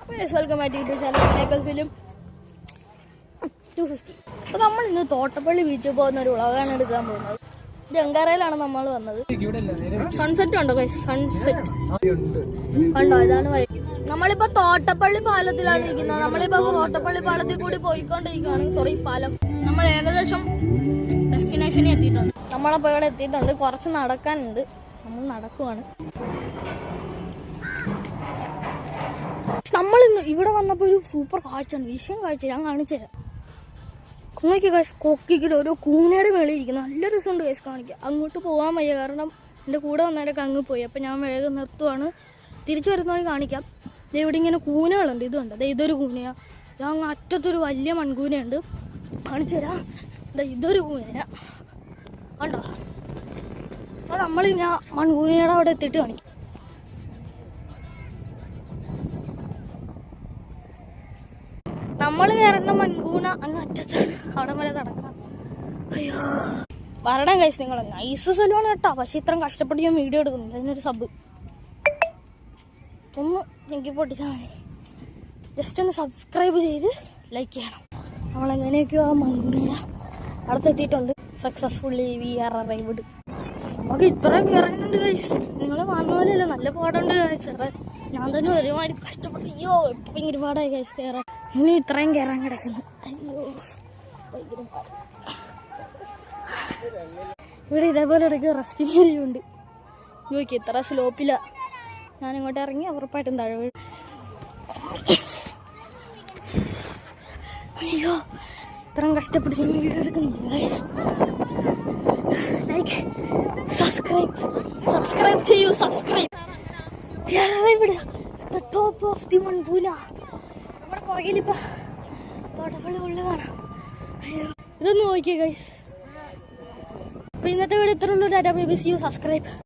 Welcome back to channel cycle film 250. അപ്പോൾ നമ്മൾ ഇന്ന് തോട്ടപ്പള്ളി ബീച്ചിൽ പോകുന്ന ഒരു വ്ളോഗാണ് എടുക്കാൻ പോകുന്നത്. ജങ്കാറയിലാണ് നമ്മൾ വന്നത്. സൺസെറ്റ് ഉണ്ടോ ഗൈസ്? സൺസെറ്റ് ഉണ്ടോ? ഇതാണ് വഴി. നമ്മളിപ്പോൾ തോട്ടപ്പള്ളി പാലത്തിലാണ് ഇരിക്കുന്നത്. നമ്മളിപ്പോൾ തോട്ടപ്പള്ളി പാലത്തിൽ കൂടി പോയിക്കൊണ്ടിരിക്കുകയാണ്. സോറി, പാലം. നമ്മൾ ഏകദേശം ഡെസ്റ്റിനേഷനിൽ എത്തിയിട്ടുണ്ട്. നമ്മളപ്പോൾ ഇവിടെ എത്തിയിട്ടുണ്ട്. കുറച്ച് നടക്കാനുണ്ട്. നമ്മൾ നടക്കുവാണ്. നമ്മളിന്ന് ഇവിടെ വന്നപ്പോൾ ഒരു സൂപ്പർ കാഴ്ചയാണ്. വിഷയം കാഴ്ച ഞാൻ കാണിച്ചു തരാം. നോക്കി ഗൈസ്, കൊക്കിക്കിൽ ഒരു കൂനയുടെ മേളിയിരിക്കുന്നു. നല്ല രസമുണ്ട് ഗൈസ് കാണിക്കുക. അങ്ങോട്ട് പോകാൻ വയ്യ, കാരണം എൻ്റെ കൂടെ വന്നവരൊക്കെ അങ്ങ് പോയി. അപ്പം ഞാൻ വേഗം നിർത്തുവാണ്. തിരിച്ചു വരുന്നവർ കാണിക്കാം. ഇവിടെ ഇങ്ങനെ കൂനകളുണ്ട്. ഇതുണ്ട്, ഇതൊരു കൂനയാണ്. ഞാൻ അങ്ങ് അറ്റത്തൊരു വലിയ മൺകൂനയുണ്ട്, കാണിച്ചു തരാം. ഇതൊരു കൂന കണ്ടോ? അപ്പോൾ നമ്മൾ ഞാൻ മൺകൂനയുടെ അവിടെ എത്തിയിട്ട് കാണിക്കാം. നമ്മൾ കയറേണ്ട മൺകൂന അങ്ങ് അറ്റത്താണ്. അവിടെ വരെ നടക്കാം. അയ്യോ, വരണം കഴിച്ച് നിങ്ങൾ. നൈസ് സ്ഥലമാണ് കേട്ടോ. പക്ഷെ ഇത്രയും കഷ്ടപ്പെട്ട് ഞാൻ വീഡിയോ എടുക്കുന്നുണ്ട്. അതിനൊരു സബ് ഒന്ന് ഞെക്കി പൊട്ടിച്ചാൽ മതി. ജസ്റ്റ് ഒന്ന് സബ്സ്ക്രൈബ് ചെയ്ത് ലൈക്ക് ചെയ്യണം. നമ്മളെങ്ങനെയൊക്കെയോ ആ മൺകൂനയുടെ അടുത്തെത്തിയിട്ടുണ്ട്. Successfully we are arrived. നമുക്ക് ഇത്രയും കയറാനുണ്ട് കഴിച്ച്. നിങ്ങൾ വന്ന പോലെയല്ല, നല്ല പാടുണ്ട് കഴിച്ചേറെ. ഞാൻ തന്നെ ഒരുമാതിരി കഷ്ടപ്പെട്ട്. അയ്യോ, ഇപ്പം ഒരുപാടായി കഴിച്ച് കയറാൻ. ഇനി ഇത്രയും കയറാൻ കിടക്കുന്നു. അയ്യോ, ഭയങ്കര പാട്. ഇവിടെ ഇതേപോലെ ഇടയ്ക്ക് റെസ്റ്റിംഗ് ഏരിയ ഉണ്ട്. നോക്കി ഇത്ര സ്ലോപ്പില്ല. ഞാനിങ്ങോട്ട് ഇറങ്ങി ഉറപ്പായിട്ടും താഴെ വീഴും. അയ്യോ, ഇത്രയും കഷ്ടപ്പെട്ട് ഞാൻ വീഡിയോ എടുക്കുന്നില്ല. ലൈക്ക്, സബ്സ്ക്രൈബ് ചെയ്യൂ. സബ്സ്ക്രൈബ്. ഇവിടെ ടോപ്പ് ഓഫ് ദി മൺകൂന. നമ്മുടെ പുറകിലിപ്പോൾ തോട്ടപ്പള്ളി ഉള്ളിൽ കാണാം. അയ്യോ, ഇതൊന്ന് നോക്കിയേ ഗൈസ്. അപ്പോൾ ഇന്നത്തെ വീഡിയോ ഇത്രയുള്ളൂ. Tata bye bye, see you. Subscribe.